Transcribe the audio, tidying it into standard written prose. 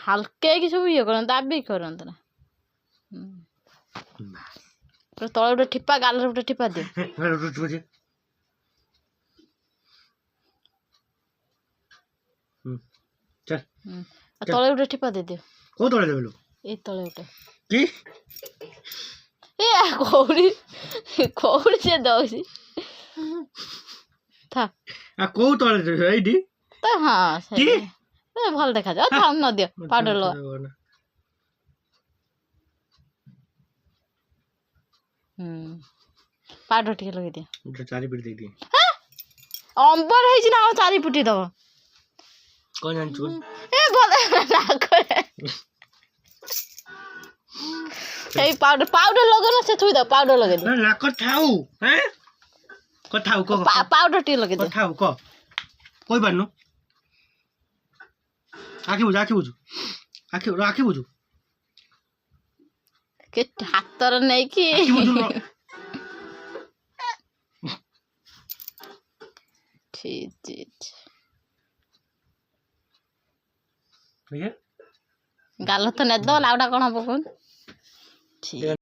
ହାଲକା ହେଇକି ସବୁ ଇଏ କରନ୍ତି ଦାବି କରନ୍ତି ନା। ତଳେ ଗୋଟେ ଠିପା ଗାଲରେ ଗୋଟେ ଠିପା ଦିଅ। ତଳେ ଗୋଟେ ଠିପା ଦେଇଦିଅ। କୋଉ ତଳେ ଦେବେ? ଏଇ ତଳେ ଗୋଟେ କି ଏ କଉଡ଼ି କଉଡ଼ି ସେ ଦଉଛି ଥା କୋଉ ତଳେ ଦେବେ? ଏଇଠି ତ ହଁ ସେ ଭଲ ଦେଖାଯାଉ। ଥାଉ ନ ଦିଅ ପାଉଡର ଲଗା। ପାଉଡର ଟିକେ ଲଗେଇ ଦିଅ। ଚାରିପିଟି ଦେଇଦିଏ। ଅମ୍ବର ହେଇଛି ନା ଆଉ ଚାରିପିଟି ଦବ? କଣ ଜାଣିଛୁ? ଏ ଭଲ ଏଇ ପାଉଡର ଲଗେଇନ ସେ ଥୁଇ ଦାও। ପାଉଡର ଲଗେଇ ଦିଅ। ନାକ ଥାଉ ଥାଉ ପାଉଡର ଟିକେ ଲଗେଇ ଦିଅ। ଥାଉ କହି ପାରୁନୁ। ଆଖି ବୁଝୁ ଆଖି ବୁଝୁ ହାତରେ ନେଇକି ଗାଲ ତ ନେଦ ଲାଉଟା କଣ ହବ କୁହନି।